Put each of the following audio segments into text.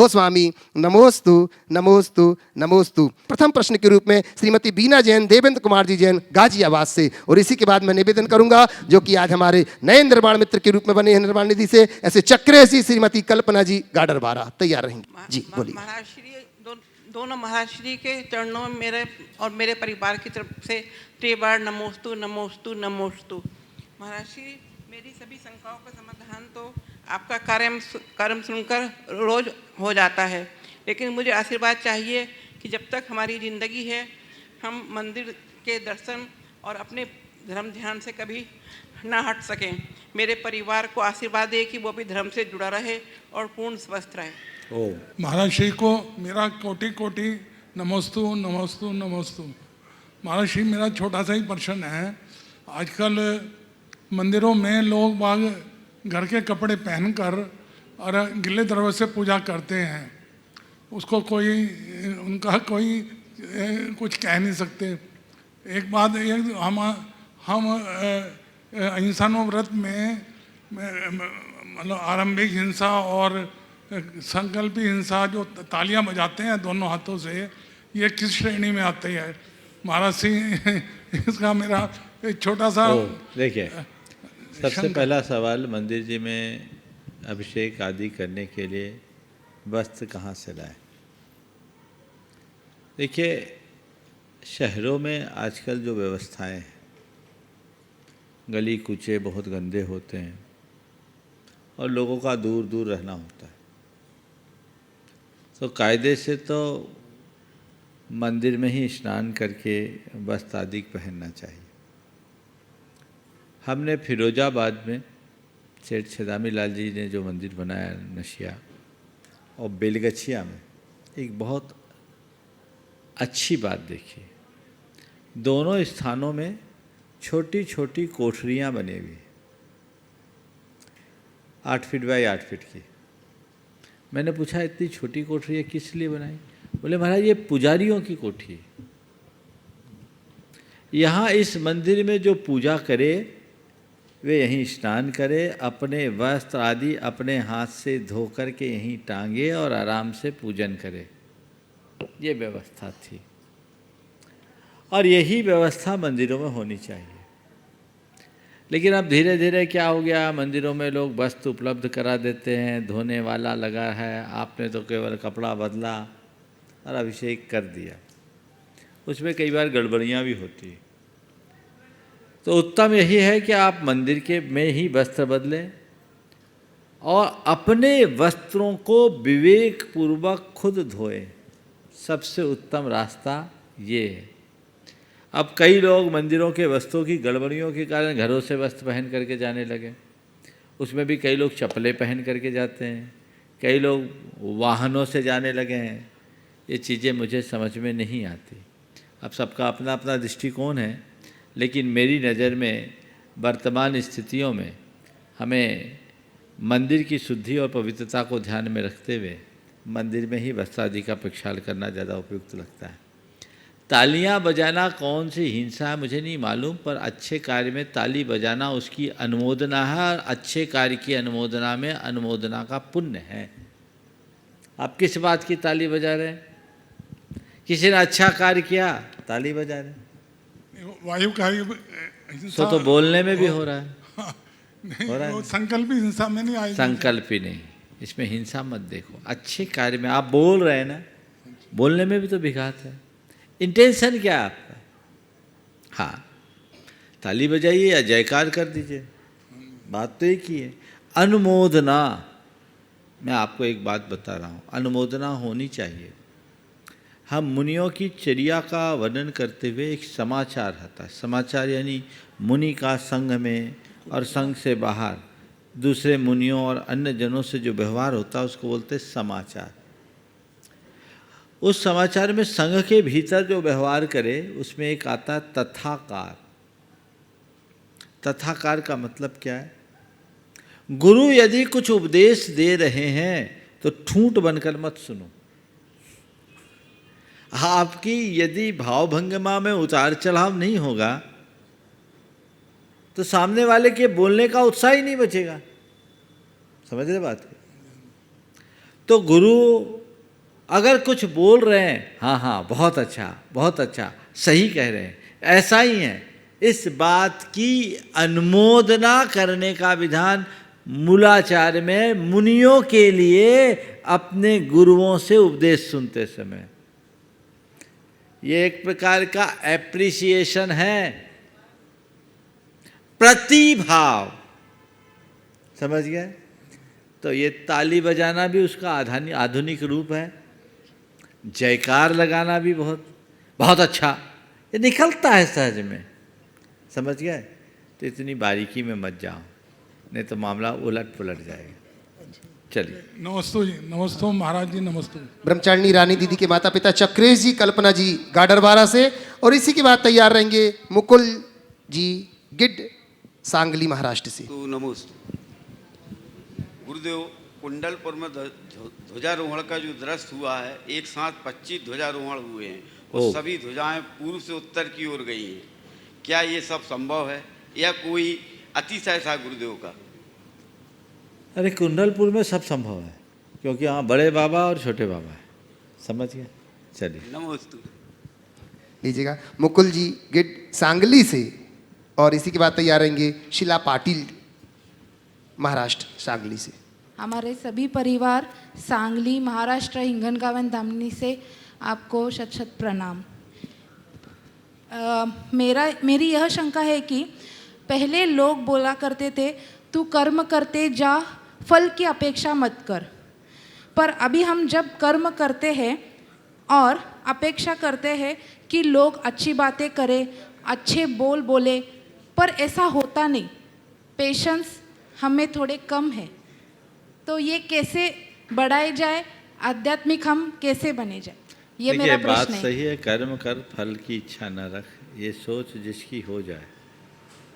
गोस्वामी नमोस्तु नमोस्तु नमोस्तु। प्रथम प्रश्न के रूप में श्रीमती बीना जैन, देवेंद्र कुमार जी जैन गाजियाबाद से, और इसी के बाद मैं निवेदन करूंगा जो कि आज हमारे नए निर्माण मित्र के रूप में बने हैं निर्माण निधि से, ऐसे चक्रेसी श्रीमती कल्पना जी गाडरवारा तैयार रहेंगी। जी बोलिए। महाराज श्री दोनों महाराज श्री के चरणों में मेरे और मेरे परिवार की तरफ से 3 बार नमोस्तु नमोस्तु नमोस्तु। महाराज श्री, मेरी सभी शंकाओं का समाधान तो आपका कर्म सुनकर रोज हो जाता है, लेकिन मुझे आशीर्वाद चाहिए कि जब तक हमारी ज़िंदगी है हम मंदिर के दर्शन और अपने धर्म ध्यान से कभी ना हट सकें। मेरे परिवार को आशीर्वाद दे कि वो भी धर्म से जुड़ा रहे और पूर्ण स्वस्थ रहे। महाराज श्री को मेरा कोटि कोटि नमोस्तु नमोस्तु नमोस्तु। महाराज श्री, मेरा छोटा सा ही प्रश्न है। आजकल मंदिरों में लोग बाग घर के कपड़े पहनकर और गिले दरवाजे से पूजा करते हैं, उसको कोई उनका कोई कुछ कह नहीं सकते। एक बात ये, हम अहिंसा व्रत में मतलब आरंभिक हिंसा और संकल्पी हिंसा जो तालियां बजाते हैं दोनों हाथों से, ये किस श्रेणी में आते हैं महाराज सिंह? इसका मेरा एक छोटा सा देखिए, सबसे पहला सवाल, मंदिर जी में अभिषेक आदि करने के लिए वस्त्र कहाँ से लाए? देखिए, शहरों में आजकल जो व्यवस्थाएं हैं, गली कूचे बहुत गंदे होते हैं और लोगों का दूर दूर रहना होता है, तो कायदे से तो मंदिर में ही स्नान करके वस्त्र आदि पहनना चाहिए। हमने फिरोजाबाद में सेठ छदामी लाल जी ने जो मंदिर बनाया नशिया और बेलगछिया में, एक बहुत अच्छी बात देखी। दोनों स्थानों में छोटी छोटी कोठरियाँ बनी हुई, 8 फीट बाई 8 फीट की। मैंने पूछा, इतनी छोटी कोठरियाँ किस लिए बनाई? बोले, महाराज ये पुजारियों की कोठी है। यहाँ इस मंदिर में जो पूजा करे वे यहीं स्नान करे, अपने वस्त्र आदि अपने हाथ से धो कर के यहीं टांगे और आराम से पूजन करे। ये व्यवस्था थी और यही व्यवस्था मंदिरों में होनी चाहिए। लेकिन अब धीरे धीरे क्या हो गया, मंदिरों में लोग वस्त्र उपलब्ध करा देते हैं, धोने वाला लगा है, आपने तो केवल कपड़ा बदला और अभिषेक कर दिया। उसमें कई बार गड़बड़ियाँ भी होती हैं। तो उत्तम यही है कि आप मंदिर के में ही वस्त्र बदलें और अपने वस्त्रों को विवेक पूर्वक खुद धोएं। सबसे उत्तम रास्ता ये है। अब कई लोग मंदिरों के वस्त्रों की गड़बड़ियों के कारण घरों से वस्त्र पहन करके जाने लगे। उसमें भी कई लोग चप्पलें पहन करके जाते हैं, कई लोग वाहनों से जाने लगे हैं। ये चीज़ें मुझे समझ में नहीं आती। अब सबका अपना अपना दृष्टिकोण है, लेकिन मेरी नज़र में वर्तमान स्थितियों में हमें मंदिर की शुद्धि और पवित्रता को ध्यान में रखते हुए मंदिर में ही वस्त्र आदि का प्रक्षालन करना ज़्यादा उपयुक्त लगता है। तालियां बजाना कौन सी हिंसा है मुझे नहीं मालूम, पर अच्छे कार्य में ताली बजाना उसकी अनुमोदना है और अच्छे कार्य की अनुमोदना में अनुमोदना का पुण्य है। आप किस बात की ताली बजा रहे हैं? किसी ने अच्छा कार्य किया, ताली बजा रहे हैं। वायु कार्य तो बोलने में भी हो रहा है। हो रहा है। संकल्प हिंसा में नहीं आई। संकल्प ही नहीं, इसमें हिंसा मत देखो। अच्छे कार्य में आप बोल रहे हैं ना, बोलने में भी तो विघात है। इंटेंशन क्या है आपका? हाँ, ताली बजाइए या जयकार कर दीजिए, बात तो एक ही है। अनुमोदना, मैं आपको एक बात बता रहा हूँ, अनुमोदना होनी चाहिए। हम मुनियों की चर्या का वर्णन करते हुए एक समाचार आता है। समाचार यानी मुनि का संघ में और संघ से बाहर दूसरे मुनियों और अन्य जनों से जो व्यवहार होता है उसको बोलते हैं समाचार। उस समाचार में संघ के भीतर जो व्यवहार करे उसमें एक आता है तथाकार। तथाकार का मतलब क्या है? गुरु यदि कुछ उपदेश दे रहे हैं तो ठूंठ बनकर मत सुनो। आपकी यदि भावभंगिमा में उतार चढ़ाव नहीं होगा तो सामने वाले के बोलने का उत्साह ही नहीं बचेगा। समझ रहे बात? तो गुरु अगर कुछ बोल रहे हैं, हाँ हाँ बहुत अच्छा, सही कह रहे हैं, ऐसा ही है, इस बात की अनुमोदना करने का विधान मूलाचार में मुनियों के लिए अपने गुरुओं से उपदेश सुनते समय, ये एक प्रकार का एप्रिसिएशन है, प्रतिभाव, समझ गए? तो ये ताली बजाना भी उसका आधुनिक रूप है, जयकार लगाना भी बहुत अच्छा, ये निकलता है सहज में, समझ गए? तो इतनी बारीकी में मत जाओ, नहीं तो मामला उलट पुलट जाएगा। चलिए। नमस्ते जी, नमस्ते महाराज जी, नमस्ते। ब्रह्मचारिणी रानी दीदी के माता पिता चक्रेश जी, कल्पना जी गाडरवारा से, और इसी के बाद तैयार रहेंगे मुकुल जी गिड सांगली महाराष्ट्र से। तो नमस्ते गुरुदेव, कुंडलपुर में ध्वजारोहण का जो दृश्य हुआ है, एक साथ 25 ध्वजारोहण हुए हैं और सभी ध्वजाएं पूर्व से उत्तर की ओर गई हैं। क्या ये सब संभव है या कोई अतिशय था गुरुदेव का? अरे कुंडलपुर में सब संभव है, क्योंकि यहाँ बड़े बाबा और छोटे बाबा है, समझ गए? चलिए। नमस्ते। लीजिएगा मुकुल जी गिड सांगली से, और इसी के बाद तैयार रहेंगे शिला पाटिल महाराष्ट्र सांगली से। हमारे सभी परिवार सांगली महाराष्ट्र हिंगणगावन धामनी से आपको शत शत प्रणाम। मेरी यह शंका है कि पहले लोग बोला करते थे तू कर्म करते जा, फल की अपेक्षा मत कर, पर अभी हम जब कर्म करते हैं और अपेक्षा करते हैं कि लोग अच्छी बातें करें, अच्छे बोले, पर ऐसा होता नहीं, पेशेंस हमें थोड़े कम है, तो ये कैसे बढ़ाए जाए, आध्यात्मिक हम कैसे बने जाए, ये मेरा प्रश्न है। बात सही है, कर्म कर फल की इच्छा न रख, ये सोच जिसकी हो जाए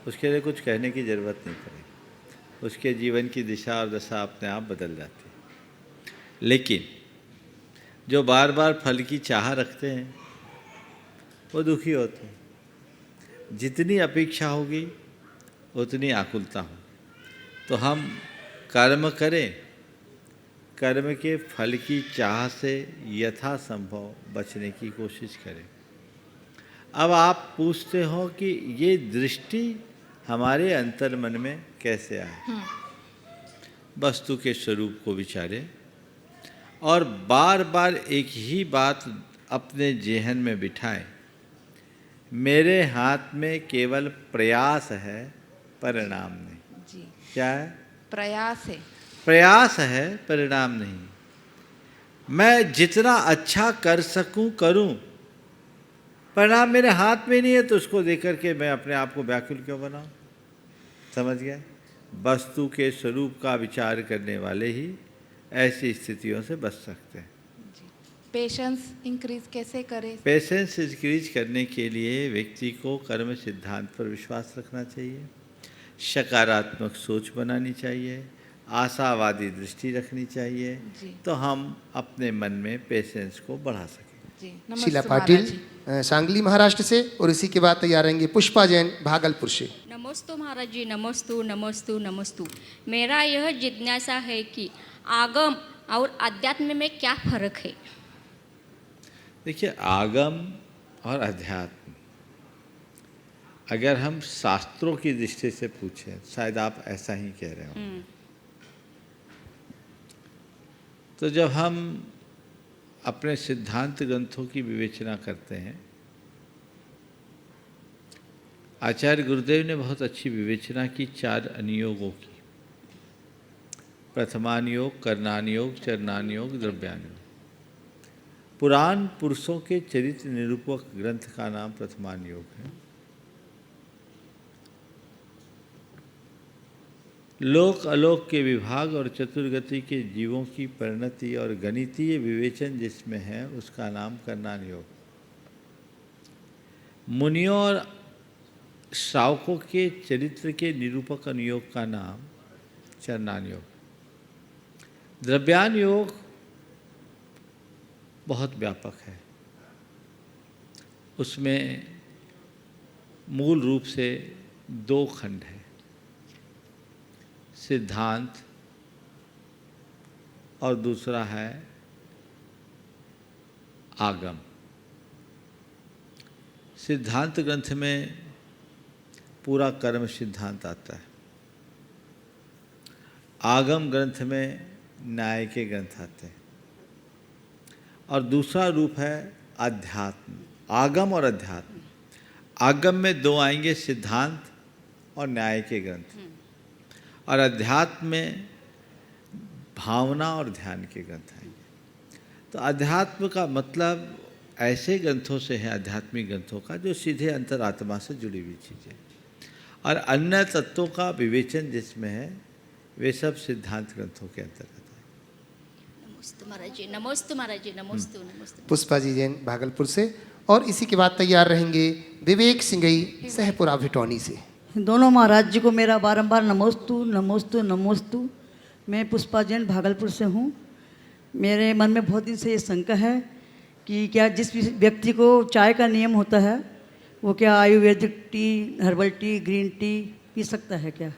उसके लिए कुछ कहने की ज़रूरत नहीं पड़ेगी, उसके जीवन की दिशा और दशा अपने आप बदल जाती है। लेकिन जो बार बार फल की चाह रखते हैं वो दुखी होते हैं, जितनी अपेक्षा होगी उतनी आकुलता हो। तो हम कर्म करें, कर्म के फल की चाह से यथासंभव बचने की कोशिश करें। अब आप पूछते हो कि ये दृष्टि हमारे अंतर मन में कैसे आए? वस्तु के स्वरूप को विचारें और बार बार एक ही बात अपने जेहन में बिठाएं, मेरे हाथ में केवल प्रयास है, परिणाम नहीं। जी, क्या है? प्रयास है। प्रयास है, परिणाम नहीं। मैं जितना अच्छा कर सकूं करूं, परिणाम मेरे हाथ में नहीं है, तो उसको देख करके मैं अपने आप को व्याकुल क्यों बनाऊं? समझ गए? वस्तु के स्वरूप का विचार करने वाले ही ऐसी स्थितियों से बच सकते हैं। पेशेंस इंक्रीज कैसे करें? पेशेंस इंक्रीज करने के लिए व्यक्ति को कर्म सिद्धांत पर विश्वास रखना चाहिए, सकारात्मक सोच बनानी चाहिए, आशावादी दृष्टि रखनी चाहिए, तो हम अपने मन में पेशेंस को बढ़ा सकें। जी, शीला नमस्ते पाटिल महाराज जी। सांगली महाराष्ट्र से, और इसी के बाद तैयार रहेंगे पुष्पा जैन भागलपुर से। नमस्तु महाराज जी, नमस्तु। मेरा यह जिज्ञासा है कि आगम और अध्यात्म में क्या फर्क है? देखिए, आगम और अध्यात्म, अगर हम शास्त्रों की दृष्टि से पूछें, शायद आप ऐसा ही कह रहे हो, तो जब हम अपने सिद्धांत ग्रंथों की विवेचना करते हैं, आचार्य गुरुदेव ने बहुत अच्छी विवेचना की 4 अनुयोगों की। प्रथमानुयोग, कर्णानुयोग, चरणानुयोग, द्रव्यानुयोग। पुराण पुरुषों के चरित्र निरूपक ग्रंथ का नाम प्रथमानुयोग है। लोक अलोक के विभाग और चतुर्गति के जीवों की परिणति और गणितीय विवेचन जिसमें है, उसका नाम कर्णानुयोग। मुनियों और श्रावकों के चरित्र के निरूपक अनुयोग का नाम चरणानुयोग। द्रव्यानुयोग बहुत व्यापक है, उसमें मूल रूप से 2 खंड हैं, सिद्धांत और दूसरा है आगम। सिद्धांत ग्रंथ में पूरा कर्म सिद्धांत आता है, आगम ग्रंथ में न्याय के ग्रंथ आते हैं। और दूसरा रूप है अध्यात्म, आगम और अध्यात्म। आगम में दो आएंगे, सिद्धांत और न्याय के ग्रंथ, और अध्यात्म में भावना और ध्यान के ग्रंथ आएंगे। तो अध्यात्म का मतलब ऐसे ग्रंथों से है, आध्यात्मिक ग्रंथों का, जो सीधे अंतरात्मा से जुड़ी हुई चीज़ें, और अन्य तत्वों का विवेचन जिसमें है, वे सब सिद्धांत ग्रंथों के अंतर्गत है। नमोस्तु महाराज जी, नमोस्तु महाराज जी, नमोस्तु नमोस्तु। पुष्पा जी जैन भागलपुर से, और इसी के बाद तैयार रहेंगे विवेक सिंगई सहपुरा भिटौनी से। दोनों महाराज जी को मेरा बारंबार नमोस्तु नमोस्तु नमोस्तु। मैं पुष्पा जैन भागलपुर से हूँ। मेरे मन में बहुत दिन से ये शंका है कि क्या जिस व्यक्ति को चाय का नियम होता है, वो क्या Ayurvedic T, herbal tea, green tea P सकता है क्या?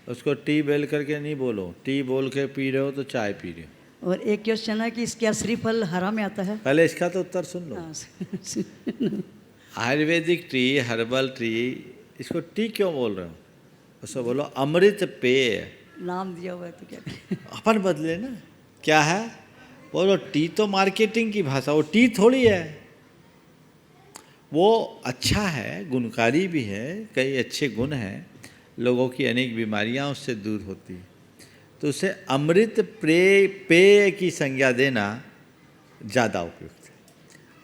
उसको टी बेल करके नहीं बोलो, टी बोल के पी रहे हो तो चाय पी रहे हो। और एक क्वेश्चन है कि क्या श्रीफल हरा में आता है? पहले इसका तो उत्तर सुन लो। आयुर्वेदिक टी, हर्बल टी, इसको टी क्यों बोल रहे हो? उसको बोलो अमृत पेय। नाम दिया हुआ है तो क्या अपन बदले ना, क्या है बोलो। टी तो मार्केटिंग की भाषा, वो टी थोड़ी है। वो अच्छा है, गुणकारी भी है, कई अच्छे गुण हैं, लोगों की अनेक बीमारियां उससे दूर होती हैं। तो उसे अमृत पेय की संज्ञा देना ज़्यादा उपयुक्त है।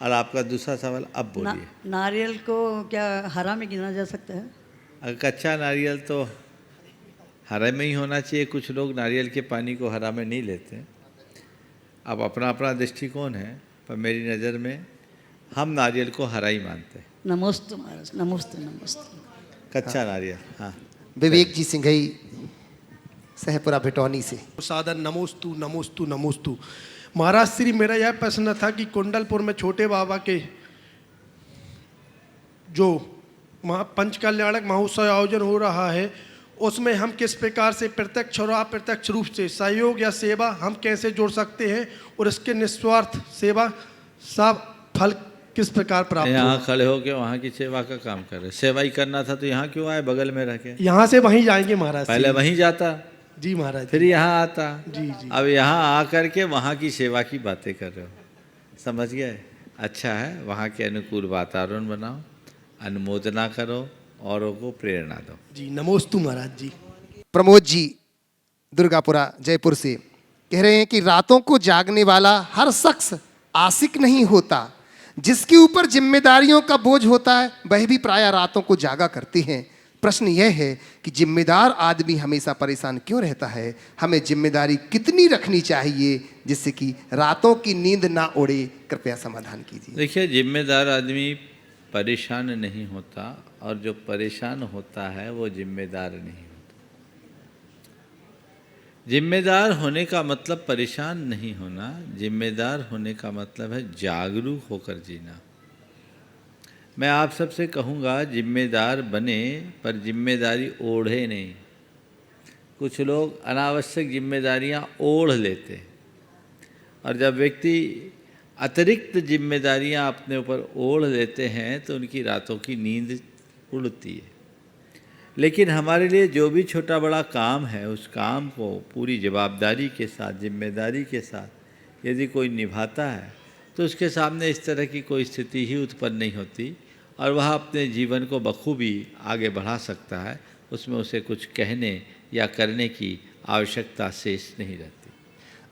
और आपका दूसरा सवाल अब बोलिए। नारियल को क्या हरा में गिना जा सकता है? अगर कच्चा नारियल तो हरा में ही होना चाहिए। कुछ लोग नारियल के पानी को हरा में नहीं लेते। अब अपना अपना दृष्टिकोण है, पर मेरी नज़र में हम नारियल को हरा ही मानते हैं। नमोस्तु महाराज, नमोस्तु नमोस्तु। कच्चा नारियल। हाँ, विवेक जी सिंघई सहपुरा भिटौनी से। सादर नमोस्तु नमोस्तु नमोस्तु। महाराज श्री, मेरा यह प्रश्न था कि कुंडलपुर में छोटे बाबा के जो पंचकल्याणक महोत्सव आयोजन हो रहा है, उसमें हम किस प्रकार से प्रत्यक्ष और अप्रत्यक्ष रूप से सहयोग या सेवा हम कैसे जोड़ सकते हैं, और इसके निस्वार्थ सेवा सब फल किस प्रकार प्राप्त यहाँ खड़े होके वहाँ की सेवा का काम कर रहे। सेवा ही करना था तो यहाँ क्यों आए बगल में रह के? यहाँ से वहीं जाएंगे महाराज। पहले वहीं जाता जी महाराज, फिर यहाँ आता। जी जी। अब यहाँ आकर के वहाँ की सेवा की बातें कर रहे हो, समझ गए? अच्छा है, वहाँ के अनुकूल वातावरण बनाओ, अनुमोदना करो, औरों को प्रेरणा दो। जी नमोस्तु महाराज जी। प्रमोद जी दुर्गापुरा जयपुर से कह रहे हैं कि रातों को जागने वाला हर शख्स आशिक नहीं होता। जिसके ऊपर जिम्मेदारियों का बोझ होता है वह भी प्रायः रातों को जागा करते हैं। प्रश्न यह है कि जिम्मेदार आदमी हमेशा परेशान क्यों रहता है? हमें जिम्मेदारी कितनी रखनी चाहिए जिससे कि रातों की नींद ना उड़े? कृपया समाधान कीजिए। देखिए, जिम्मेदार आदमी परेशान नहीं होता, और जो परेशान होता है वो जिम्मेदार नहीं होता। जिम्मेदार होने का मतलब परेशान नहीं होना, जिम्मेदार होने का मतलब है जागरूक होकर जीना। मैं आप सबसे कहूँगा, जिम्मेदार बने पर जिम्मेदारी ओढ़े नहीं। कुछ लोग अनावश्यक जिम्मेदारियाँ ओढ़ लेते हैं, और जब व्यक्ति अतिरिक्त जिम्मेदारियाँ अपने ऊपर ओढ़ लेते हैं तो उनकी रातों की नींद उड़ती है। लेकिन हमारे लिए जो भी छोटा बड़ा काम है, उस काम को पूरी जवाबदारी के साथ, जिम्मेदारी के साथ यदि कोई निभाता है तो उसके सामने इस तरह की कोई स्थिति ही उत्पन्न नहीं होती, और वह अपने जीवन को बखूबी आगे बढ़ा सकता है। उसमें उसे कुछ कहने या करने की आवश्यकता शेष नहीं रहती।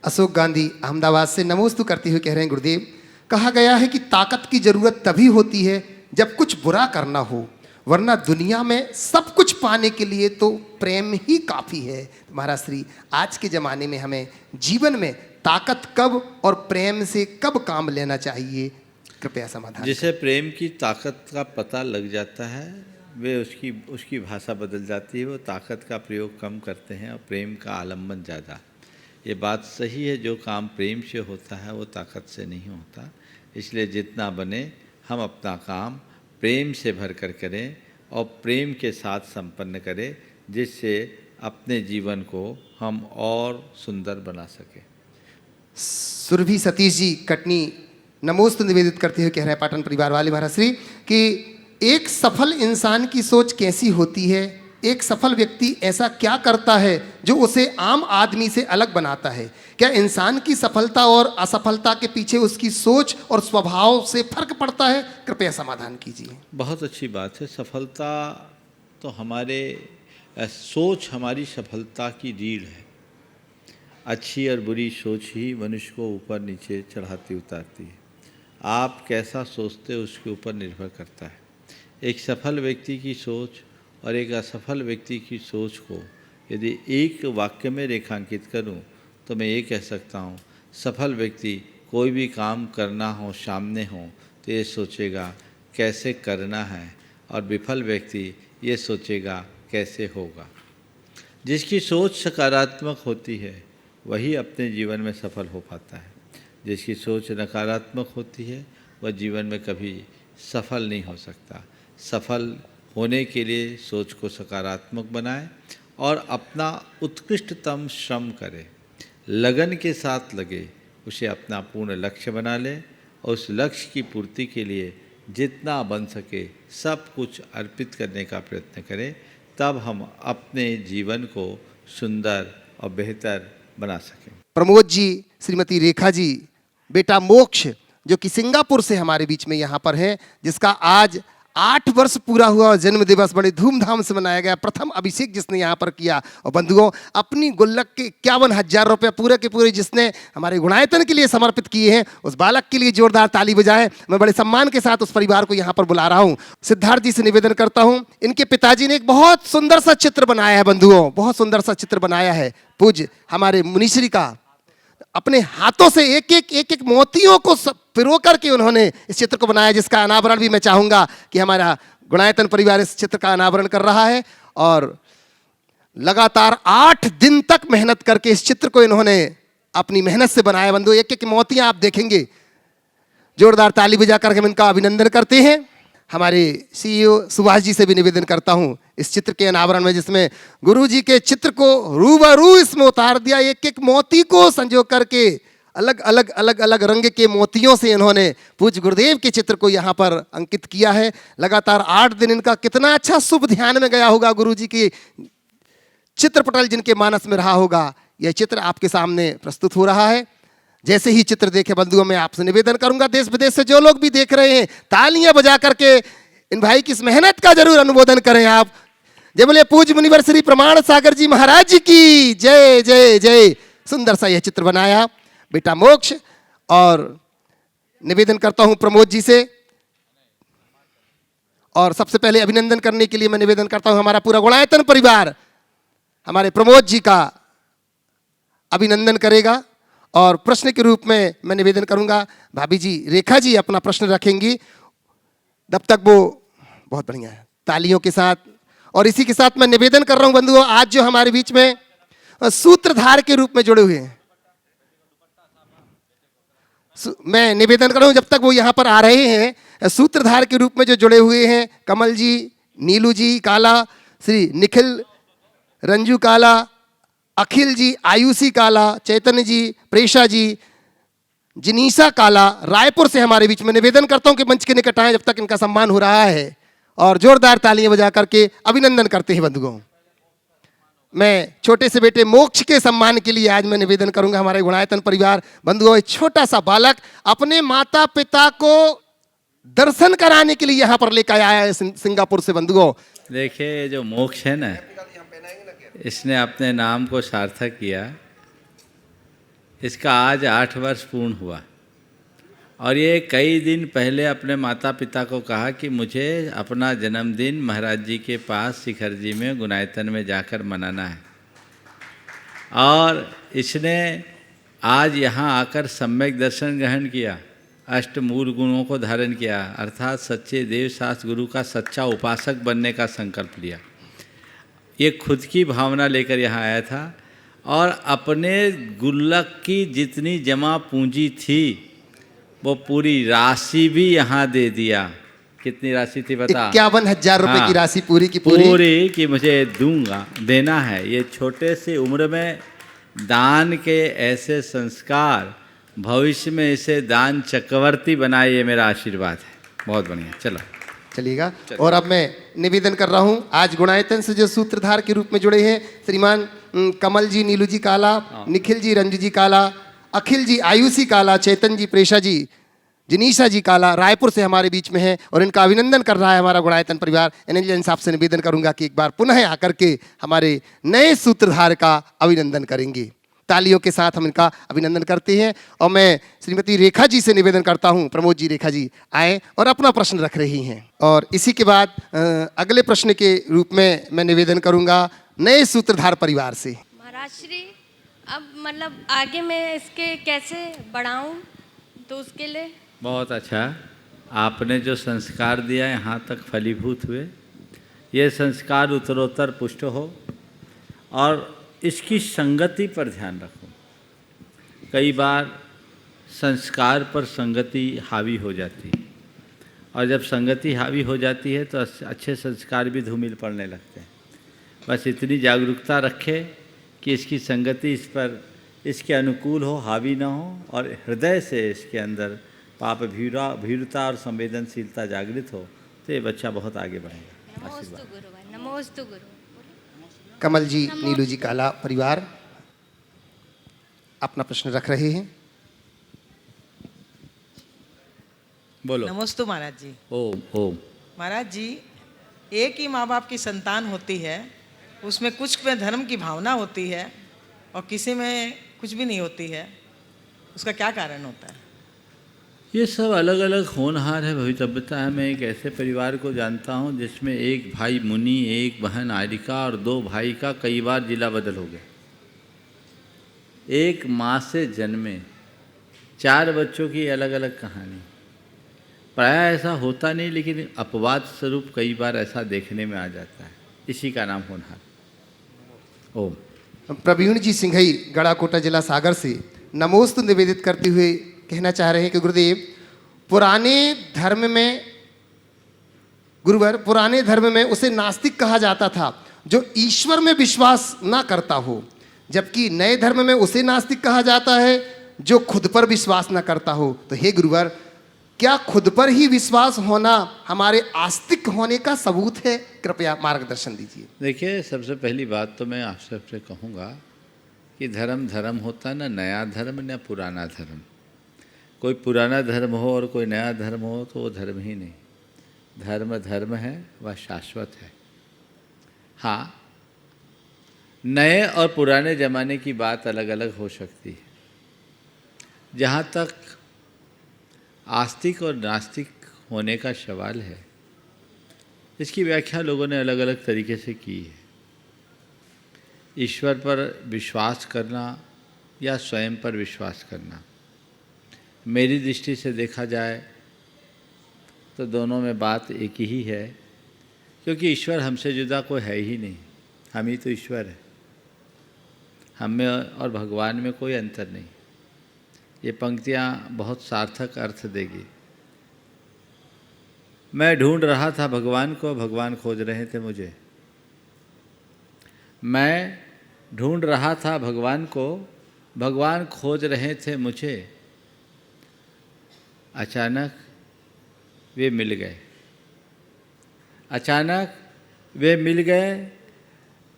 अशोक गांधी अहमदाबाद से नमोस्तु करते हुए कह रहे हैं, गुरुदेव, कहा गया है कि ताकत की जरूरत तभी होती है जब कुछ बुरा करना हो, वरना दुनिया में सब कुछ पाने के लिए तो प्रेम ही काफ़ी है। महाराज श्री, आज के ज़माने में हमें जीवन में ताकत कब और प्रेम से कब काम लेना चाहिए? कृपया समाधान। जिसे प्रेम की ताकत का पता लग जाता है, वे उसकी भाषा बदल जाती है। वो ताकत का प्रयोग कम करते हैं और प्रेम का आलम्बन ज़्यादा। ये बात सही है, जो काम प्रेम से होता है वो ताकत से नहीं होता। इसलिए जितना बने हम अपना काम प्रेम से भर कर करें और प्रेम के साथ संपन्न करें, जिससे अपने जीवन को हम और सुंदर बना सकें। सुरभि सतीश जी कटनी नमोस्तु निवेदित करते हुए कह रहे हैं पाटन परिवार वाले महाराज श्री कि एक सफल इंसान की सोच कैसी होती है, एक सफल व्यक्ति ऐसा क्या करता है जो उसे आम आदमी से अलग बनाता है? क्या इंसान की सफलता और असफलता के पीछे उसकी सोच और स्वभाव से फर्क पड़ता है? कृपया समाधान कीजिए। बहुत अच्छी बात है। सफलता तो हमारे सोच हमारी सफलता की रीढ़ है। अच्छी और बुरी सोच ही मनुष्य को ऊपर नीचे चढ़ाती उतारती है। आप कैसा सोचते हो उसके ऊपर निर्भर करता है। एक सफल व्यक्ति की सोच और एक असफल व्यक्ति की सोच को यदि एक वाक्य में रेखांकित करूं तो मैं ये कह सकता हूं, सफल व्यक्ति कोई भी काम करना हो सामने हो तो ये सोचेगा कैसे करना है, और विफल व्यक्ति ये सोचेगा कैसे होगा। जिसकी सोच सकारात्मक होती है वही अपने जीवन में सफल हो पाता है। जिसकी सोच नकारात्मक होती है वह जीवन में कभी सफल नहीं हो सकता। सफल होने के लिए सोच को सकारात्मक बनाए और अपना उत्कृष्टतम श्रम करे, लगन के साथ लगे, उसे अपना पूर्ण लक्ष्य बना ले और उस लक्ष्य की पूर्ति के लिए जितना बन सके सब कुछ अर्पित करने का प्रयत्न करें। तब हम अपने जीवन को सुंदर और बेहतर बना सकें। प्रमोद जी, श्रीमती रेखा जी, बेटा मोक्ष जो कि सिंगापुर से हमारे बीच में यहाँ पर है, जिसका आज 8 वर्ष पूरा हुआ और जन्म दिवस बड़े धूमधाम से मनाया गया। प्रथम अभिषेक जिसने यहाँ पर किया, और बंधुओं अपनी गुल्लक के 51,000 रुपये पूरे के पूरे जिसने हमारे गुणायतन के लिए समर्पित किए हैं, उस बालक के लिए जोरदार ताली बजाएं। मैं बड़े सम्मान के साथ उस परिवार को यहाँ पर बुला रहा हूँ। सिद्धार्थ जी से निवेदन करता हूँ, इनके पिताजी ने एक बहुत सुंदर सा चित्र बनाया है बंधुओं, बहुत सुंदर सा चित्र बनाया है। पूज्य हमारे मुनिश्री का अपने हाथों से एक एक मोतियों को पिरो करके उन्होंने इस चित्र को बनाया, जिसका अनावरण भी मैं चाहूँगा कि हमारा गुणायतन परिवार इस चित्र का अनावरण कर रहा है। और लगातार 8 दिन तक मेहनत करके इस चित्र को इन्होंने अपनी मेहनत से बनाया। बंधु एक एक मोतियाँ आप देखेंगे। जोरदार ताली बजा करके हम इनका अभिनंदन करते हैं। हमारे CEO सुभाष जी से भी निवेदन करता हूँ इस चित्र के अनावरण में, जिसमें गुरु जी के चित्र को रूबरू इसमें उतार दिया। एक एक मोती को संजो करके अलग अलग रंग के मोतियों से इन्होंने पूज्य गुरुदेव के चित्र को यहाँ पर अंकित किया है। लगातार 8 दिन इनका कितना अच्छा शुभ ध्यान में गया होगा। गुरु जी की चित्रपटल जिनके मानस में रहा होगा, यह चित्र आपके सामने प्रस्तुत हो रहा है। जैसे ही चित्र देखे बंधुओं, मैं आपसे निवेदन करूंगा, देश विदेश से जो लोग भी देख रहे हैं तालियां बजा करके इन भाई की इस मेहनत का जरूर अनुमोदन करें आप। जय बोले पूज्य मुनिवर श्री प्रमाण सागर जी महाराज जी की जय जय जय। सुंदर सा यह चित्र बनाया बेटा मोक्ष। और निवेदन करता हूं प्रमोद जी से, और सबसे पहले अभिनंदन करने के लिए मैं निवेदन करता हूं हमारा पूरा गुणायतन परिवार हमारे प्रमोद जी का अभिनंदन करेगा। और प्रश्न के रूप में मैं निवेदन करूंगा भाभी जी रेखा जी अपना प्रश्न रखेंगी। तब तक वो बहुत बढ़िया है तालियों के साथ। और इसी के साथ मैं निवेदन कर रहा हूं बंधुओं, आज जो हमारे बीच में सूत्रधार के रूप में जुड़े हुए हैं, मैं निवेदन कर रहा हूं जब तक वो यहाँ पर आ रहे हैं, सूत्रधार के रूप में जो जुड़े हुए हैं कमल जी, नीलू जी काला, श्री निखिल रंजू काला, अखिल जी, आयुषी काला, चैतन्य जी, प्रेषा जी, जिनीसा काला, रायपुर से हमारे बीच में निवेदन करता हूं कि मंच के निकट आए जब तक इनका सम्मान हो रहा है, और जोरदार तालियां बजा करके अभिनंदन करते हैं बंधुओं। मैं छोटे से बेटे मोक्ष के सम्मान के लिए आज मैं निवेदन करूंगा हमारे गुणायतन परिवार बंधुओं, एक छोटा सा बालक अपने माता पिता को दर्शन कराने के लिए यहाँ पर लेकर आया है सिंगापुर से बंधुओं। देखिए जो मोक्ष है ना, इसने अपने नाम को सार्थक किया। इसका आज 8 वर्ष पूर्ण हुआ, और ये कई दिन पहले अपने माता पिता को कहा कि मुझे अपना जन्मदिन महाराज जी के पास शिखर जी में गुणायतन में जाकर मनाना है। और इसने आज यहाँ आकर सम्यक दर्शन ग्रहण किया, अष्टमूल गुणों को धारण किया, अर्थात सच्चे देव शास्त्र गुरु का सच्चा उपासक बनने का संकल्प लिया। ये खुद की भावना लेकर यहाँ आया था, और अपने गुल्लक की जितनी जमा पूंजी थी वो पूरी राशि भी यहाँ दे दिया। कितनी राशि थी बता? 51,000 रुपए की राशि पूरी की पूरी कि मुझे दूंगा, देना है। ये छोटे से उम्र में दान के ऐसे संस्कार भविष्य में इसे दान चक्रवर्ती बनाए, ये मेरा आशीर्वाद है। बहुत बढ़िया, चलो चलिएगा। और अब मैं निवेदन कर रहा हूं, आज गुणायतन से जो सूत्रधार के रूप में जुड़े हैं श्रीमान कमल जी, नीलू जी काला, निखिल जी, रंजू जी काला, अखिल जी, आयुषी काला, चेतन जी, प्रेषा जी, जनीशा जी काला रायपुर से हमारे बीच में है और इनका अभिनंदन कर रहा है हमारा गुणायतन परिवार। एनएल साहब से निवेदन करूंगा कि एक बार पुनः आकर के हमारे नए सूत्रधार का अभिनंदन करेंगे। तालियों के साथ हम इनका अभिनंदन करते हैं। और मैं श्रीमती रेखा जी से निवेदन करता हूं, प्रमोद जी, रेखा जी आए और अपना प्रश्न रख रही हैं। और इसी के बाद अगले प्रश्न के रूप में मैं निवेदन करूंगा नए सूत्रधार परिवार से। महाराज श्री, अब मतलब आगे मैं इसके कैसे बढ़ाऊं, तो उसके लिए बहुत अच्छा, आपने जो संस्कार दिया यहाँ तक फलीभूत हुए, ये संस्कार उत्तरोत्तर पुष्ट हो और इसकी संगति पर ध्यान रखो। कई बार संस्कार पर संगति हावी हो जाती है और जब संगति हावी हो जाती है तो अच्छे संस्कार भी धूमिल पड़ने लगते हैं। बस इतनी जागरूकता रखे कि इसकी संगति इस पर इसके अनुकूल हो, हावी ना हो और हृदय से इसके अंदर पाप भीरुता और संवेदनशीलता जागृत हो, तो ये बच्चा बहुत आगे बढ़ेगा। नमोस्तु गुरुवार, नमोस्तु गुरु। कमल जी, नीलू जी काला परिवार अपना प्रश्न रख रहे हैं। बोलो। नमोस्तु महाराज जी। ओम ओम। महाराज जी, एक ही माँ बाप की संतान होती है, उसमें कुछ में धर्म की भावना होती है और किसी में कुछ भी नहीं होती है, उसका क्या कारण होता है? ये सब अलग अलग होनहार है, भवितव्यता है। मैं एक ऐसे परिवार को जानता हूँ जिसमें एक भाई मुनि, एक बहन आरिका और 2 भाई का कई बार जिला बदल हो गया। एक माँ से जन्मे 4 बच्चों की अलग अलग कहानी। प्रायः ऐसा होता नहीं, लेकिन अपवाद स्वरूप कई बार ऐसा देखने में आ जाता है। इसी का नाम होनहार। ओम। प्रवीण जी सिंघई, गढ़ाकोटा जिला सागर से नमोस्तु निवेदित करते हुए कहना चाह रहे हैं कि गुरुदेव, पुराने धर्म में उसे नास्तिक कहा जाता था जो ईश्वर में विश्वास ना करता हो, जबकि नए धर्म में उसे नास्तिक कहा जाता है जो खुद पर विश्वास ना करता हो। तो हे गुरुवर, क्या खुद पर ही विश्वास होना हमारे आस्तिक होने का सबूत है? कृपया मार्गदर्शन दीजिए। देखिए, सबसे पहली बात तो मैं आप सबसे कहूँगा कि धर्म धर्म होता है ना, नया धर्म न पुराना धर्म। कोई पुराना धर्म हो और कोई नया धर्म हो तो वो धर्म ही नहीं। धर्म धर्म है, वह शाश्वत है। हाँ, नए और पुराने ज़माने की बात अलग अलग हो सकती है। जहाँ तक आस्तिक और नास्तिक होने का सवाल है, इसकी व्याख्या लोगों ने अलग अलग तरीके से की है। ईश्वर पर विश्वास करना या स्वयं पर विश्वास करना, मेरी दृष्टि से देखा जाए तो दोनों में बात एक ही है, क्योंकि ईश्वर हमसे जुदा कोई है ही नहीं। हम ही तो ईश्वर है। हम में और भगवान में कोई अंतर नहीं। ये पंक्तियाँ बहुत सार्थक अर्थ देगी। मैं ढूंढ रहा था भगवान को, भगवान खोज रहे थे मुझे। मैं ढूंढ रहा था भगवान को, भगवान खोज रहे थे मुझे। अचानक वे मिल गए। अचानक वे मिल गए।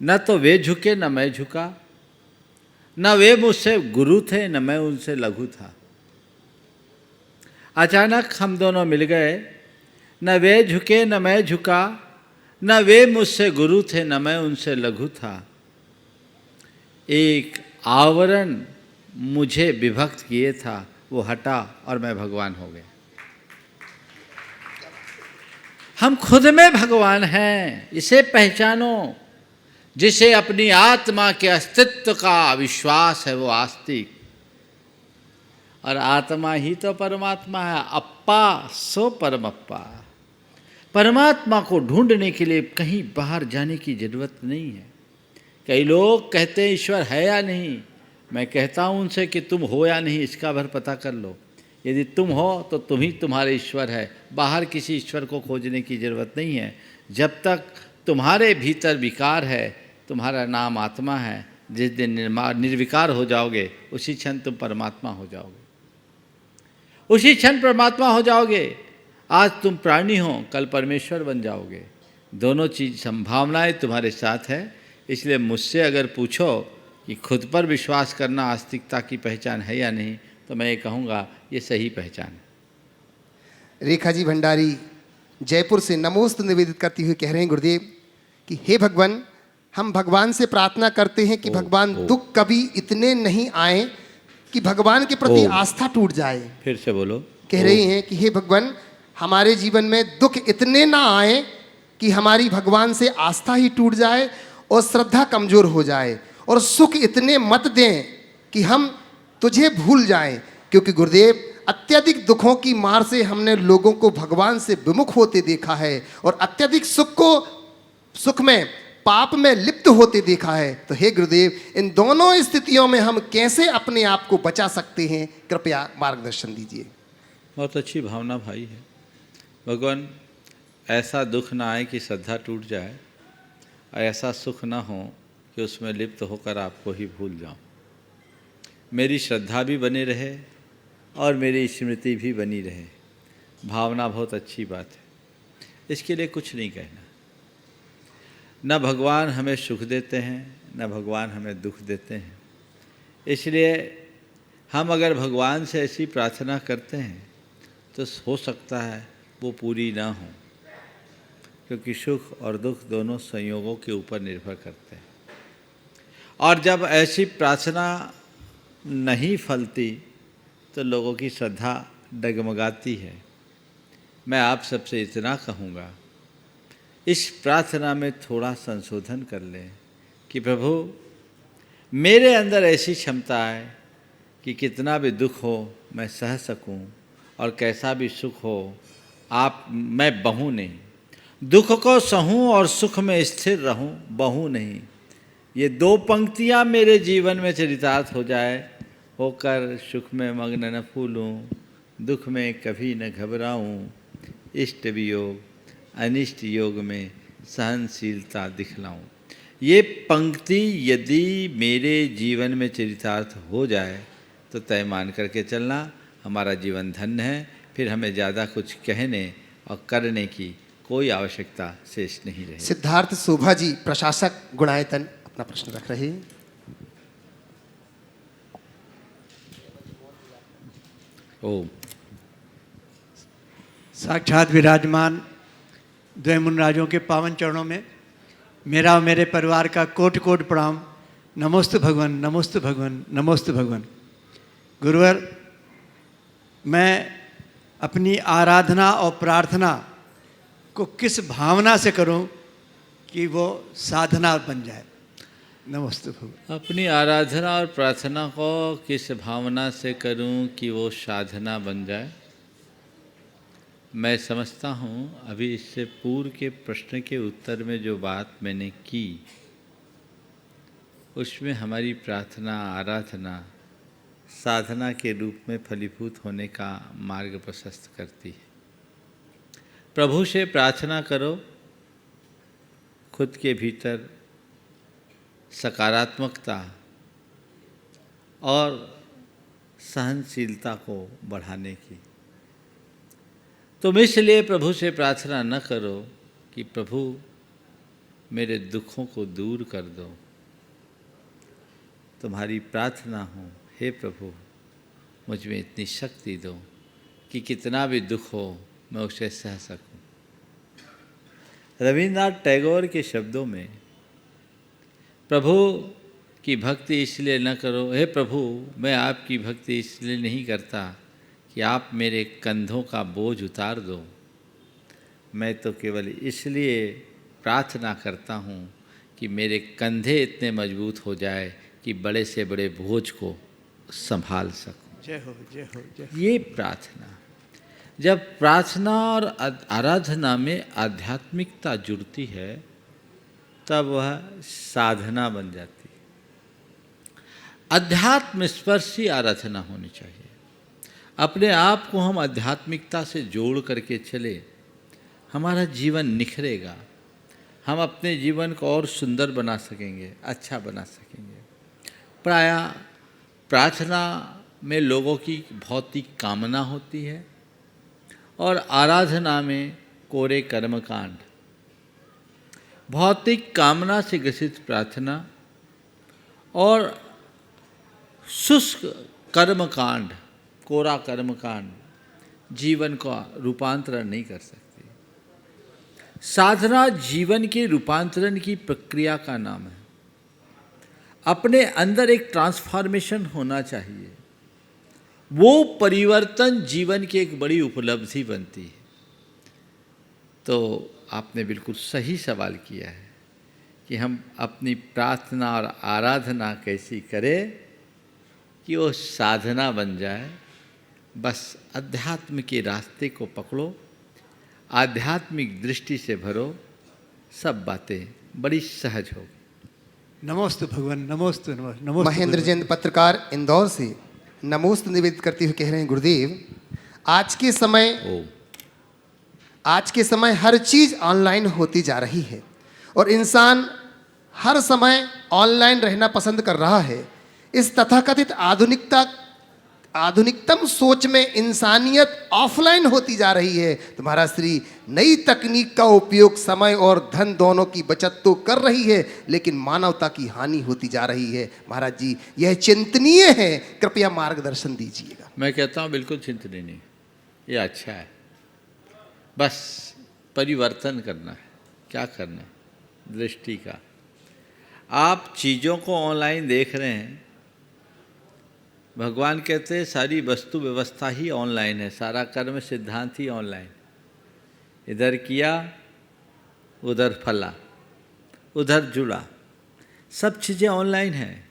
न तो वे झुके न मैं झुका, न वे मुझसे गुरु थे न मैं उनसे लघु था। अचानक हम दोनों मिल गए। न वे झुके न मैं झुका, न वे मुझसे गुरु थे न मैं उनसे लघु था। एक आवरण मुझे विभक्त किए था, वो हटा और मैं भगवान हो गया। हम खुद में भगवान हैं, इसे पहचानो। जिसे अपनी आत्मा के अस्तित्व का विश्वास है वो आस्तिक, और आत्मा ही तो परमात्मा है। अप्पा सो परमप्पा। परमात्मा को ढूंढने के लिए कहीं बाहर जाने की जरूरत नहीं है। कई लोग कहते हैं ईश्वर है या नहीं। मैं कहता हूँ उनसे कि तुम हो या नहीं इसका भर पता कर लो। यदि तुम हो तो तुम ही तुम्हारे ईश्वर है। बाहर किसी ईश्वर को खोजने की जरूरत नहीं है। जब तक तुम्हारे भीतर विकार है, तुम्हारा नाम आत्मा है। जिस दिन निर्विकार हो जाओगे उसी क्षण तुम परमात्मा हो जाओगे। उसी क्षण परमात्मा हो जाओगे। आज तुम प्राणी हो, कल परमेश्वर बन जाओगे। दोनों चीज़ संभावनाएं तुम्हारे साथ है। इसलिए मुझसे अगर पूछो कि खुद पर विश्वास करना आस्तिकता की पहचान है या नहीं, तो मैं ये कहूँगा ये सही पहचान है। रेखा जी भंडारी जयपुर से नमोस्तु निवेदित करती हुई कह रहे हैं गुरुदेव कि हे भगवान, हम भगवान से प्रार्थना करते हैं कि भगवान दुख कभी इतने नहीं आए कि भगवान के प्रति आस्था टूट जाए। फिर से बोलो। कह रही हैं कि हे भगवान, हमारे जीवन में दुख इतने ना आए कि हमारी भगवान से आस्था ही टूट जाए और श्रद्धा कमजोर हो जाए, और सुख इतने मत दें कि हम तुझे भूल जाएं। क्योंकि गुरुदेव, अत्यधिक दुखों की मार से हमने लोगों को भगवान से विमुख होते देखा है और अत्यधिक सुख में पाप में लिप्त होते देखा है। तो हे गुरुदेव, इन दोनों स्थितियों में हम कैसे अपने आप को बचा सकते हैं, कृपया मार्गदर्शन दीजिए। बहुत अच्छी भावना भाई है। भगवान, ऐसा दुख ना आए कि श्रद्धा टूट जाए, और ऐसा सुख ना हो कि उसमें लिप्त होकर आपको ही भूल जाऊं। मेरी श्रद्धा भी बनी रहे और मेरी स्मृति भी बनी रहे। भावना बहुत अच्छी बात है, इसके लिए कुछ नहीं कहना। न भगवान हमें सुख देते हैं, न भगवान हमें दुख देते हैं। इसलिए हम अगर भगवान से ऐसी प्रार्थना करते हैं तो हो सकता है वो पूरी ना हो, क्योंकि सुख और दुख दोनों संयोगों के ऊपर निर्भर करते हैं। और जब ऐसी प्रार्थना नहीं फलती तो लोगों की श्रद्धा डगमगाती है। मैं आप सबसे इतना कहूँगा, इस प्रार्थना में थोड़ा संशोधन कर लें कि प्रभु, मेरे अंदर ऐसी क्षमता है कि कितना भी दुख हो मैं सह सकूं, और कैसा भी सुख हो मैं बहूँ नहीं। दुख को सहूं और सुख में स्थिर रहूं, बहूँ नहीं। ये दो पंक्तियां मेरे जीवन में चरितार्थ हो जाए, होकर सुख में मग्न न फूलूं, दुख में कभी न घबराऊं, इष्ट वियोग अनिष्ट योग में सहनशीलता दिखलाऊं। ये पंक्ति यदि मेरे जीवन में चरितार्थ हो जाए तो तय मान करके चलना, हमारा जीवन धन्य है। फिर हमें ज़्यादा कुछ कहने और करने की कोई आवश्यकता शेष नहीं रही। सिद्धार्थ शोभा जी प्रशासक गुणायतन अपना प्रश्न रख रहे हैं। ओम। साक्षात विराजमान द्वैमुन राजों के पावन चरणों में मेरा और मेरे परिवार का कोटि कोटि प्रणाम। नमोस्तु भगवान, नमोस्तु भगवान, नमोस्तु भगवान। गुरुवर, मैं अपनी आराधना और प्रार्थना को किस भावना से करूं कि वो साधना बन जाए? नमस्ते भगवान। अपनी आराधना और प्रार्थना को किस भावना से करूं कि वो साधना बन जाए? मैं समझता हूँ अभी इससे पूर्व के प्रश्न के उत्तर में जो बात मैंने की, उसमें हमारी प्रार्थना आराधना साधना के रूप में फलीभूत होने का मार्ग प्रशस्त करती है। प्रभु से प्रार्थना करो, खुद के भीतर सकारात्मकता और सहनशीलता को बढ़ाने की। तुम इसलिए प्रभु से प्रार्थना न करो कि प्रभु मेरे दुखों को दूर कर दो। तुम्हारी प्रार्थना हो, हे प्रभु मुझ में इतनी शक्ति दो कि कितना भी दुख हो मैं उसे सह सकूं। रविन्द्रनाथ टैगोर के शब्दों में प्रभु की भक्ति इसलिए न करो, हे प्रभु मैं आपकी भक्ति इसलिए नहीं करता कि आप मेरे कंधों का बोझ उतार दो, मैं तो केवल इसलिए प्रार्थना करता हूँ कि मेरे कंधे इतने मजबूत हो जाए कि बड़े से बड़े बोझ को संभाल सकूं। जय हो, जय हो, जय हो। ये प्रार्थना, जब प्रार्थना और आराधना में आध्यात्मिकता जुड़ती है तब वह साधना बन जाती है। अध्यात्म स्पर्शी आराधना होनी चाहिए। अपने आप को हम आध्यात्मिकता से जोड़ करके चले, हमारा जीवन निखरेगा। हम अपने जीवन को और सुंदर बना सकेंगे, अच्छा बना सकेंगे। प्रायः प्रार्थना में लोगों की भौतिक कामना होती है और आराधना में कोरे कर्मकांड। भौतिक कामना से ग्रसित प्रार्थना और शुष्क कर्मकांड, कोरा कर्मकांड जीवन का रूपांतरण नहीं कर सकती। साधना जीवन के रूपांतरण की प्रक्रिया का नाम है। अपने अंदर एक ट्रांसफॉर्मेशन होना चाहिए, वो परिवर्तन जीवन की एक बड़ी उपलब्धि बनती है। तो आपने बिल्कुल सही सवाल किया है कि हम अपनी प्रार्थना और आराधना कैसी करें कि वो साधना बन जाए। बस अध्यात्म के रास्ते को पकड़ो, आध्यात्मिक दृष्टि से भरो, सब बातें बड़ी सहज होगी। नमोस्तु भगवान, नमोस्तु नमोस्तु। महेंद्र जैन पत्रकार इंदौर से नमोस्तु निवेदित करते हुए कह रहे हैं, गुरुदेव आज के समय हर चीज ऑनलाइन होती जा रही है और इंसान हर समय ऑनलाइन रहना पसंद कर रहा है। इस तथाकथित आधुनिकतम सोच में इंसानियत ऑफलाइन होती जा रही है। तो महाराज श्री, नई तकनीक का उपयोग समय और धन दोनों की बचत तो कर रही है, लेकिन मानवता की हानि होती जा रही है। महाराज जी, यह चिंतनीय है, कृपया मार्गदर्शन दीजिएगा। मैं कहता हूँ बिल्कुल चिंतनीय नहीं, ये अच्छा है। बस परिवर्तन करना है। क्या करना है? दृष्टि का। आप चीज़ों को ऑनलाइन देख रहे हैं, भगवान कहते हैं सारी वस्तु व्यवस्था ही ऑनलाइन है, सारा कर्म सिद्धांत ही ऑनलाइन। इधर किया, उधर फला, उधर जुड़ा, सब चीज़ें ऑनलाइन हैं।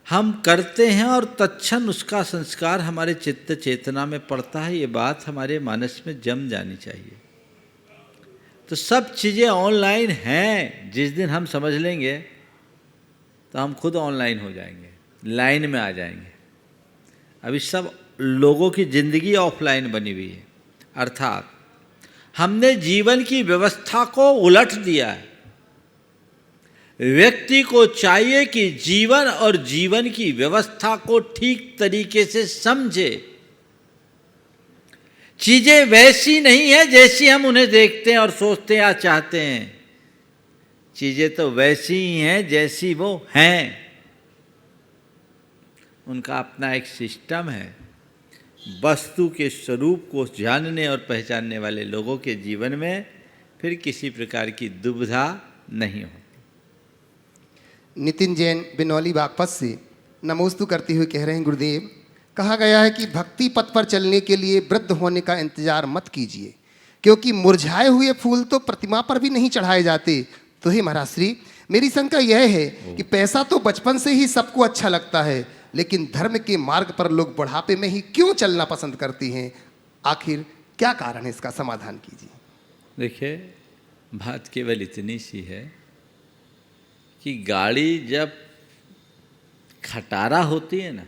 हम करते हैं और तत्क्षण उसका संस्कार हमारे चित्त चेतना में पड़ता है। ये बात हमारे मानस में जम जानी चाहिए। तो सब चीज़ें ऑनलाइन हैं। जिस दिन हम समझ लेंगे तो हम खुद ऑनलाइन हो जाएंगे, लाइन में आ जाएंगे। अभी सब लोगों की ज़िंदगी ऑफलाइन बनी हुई है, अर्थात हमने जीवन की व्यवस्था को उलट दिया है। व्यक्ति को चाहिए कि जीवन और जीवन की व्यवस्था को ठीक तरीके से समझे। चीजें वैसी नहीं है जैसी हम उन्हें देखते हैं और सोचते हैं या चाहते हैं। चीजें तो वैसी ही हैं जैसी वो हैं। उनका अपना एक सिस्टम है। वस्तु के स्वरूप को जानने और पहचानने वाले लोगों के जीवन में फिर किसी प्रकार की दुविधा नहीं होती। नितिन जैन बिनौली बागपत से नमोस्तु करते हुए कह रहे हैं, गुरुदेव, कहा गया है कि भक्ति पथ पर चलने के लिए वृद्ध होने का इंतजार मत कीजिए, क्योंकि मुरझाए हुए फूल तो प्रतिमा पर भी नहीं चढ़ाए जाते। तो हे महाराज श्री, मेरी शंका यह है कि पैसा तो बचपन से ही सबको अच्छा लगता है, लेकिन धर्म के मार्ग पर लोग बुढ़ापे में ही क्यों चलना पसंद करते हैं? आखिर क्या कारण है? इसका समाधान कीजिए। देखिए, बात केवल इतनी सी है कि गाड़ी जब खटारा होती है ना,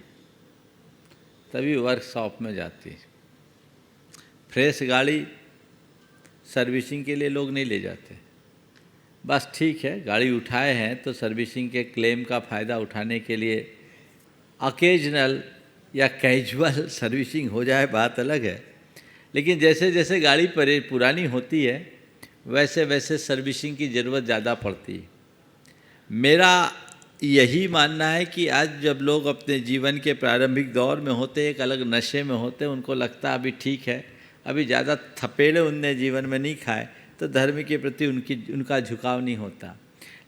तभी वर्कशॉप में जाती है। फ्रेश गाड़ी सर्विसिंग के लिए लोग नहीं ले जाते। बस ठीक है, गाड़ी उठाए हैं तो सर्विसिंग के क्लेम का फ़ायदा उठाने के लिए ऑकेजनल या कैजुअल सर्विसिंग हो जाए, बात अलग है। लेकिन जैसे जैसे गाड़ी पुरानी होती है वैसे वैसे सर्विसिंग की ज़रूरत ज़्यादा पड़ती है। मेरा यही मानना है कि आज जब लोग अपने जीवन के प्रारंभिक दौर में होते, एक अलग नशे में होते, उनको लगता है अभी ठीक है, अभी ज़्यादा थपेड़े उनने जीवन में नहीं खाए, तो धर्म के प्रति उनका झुकाव नहीं होता।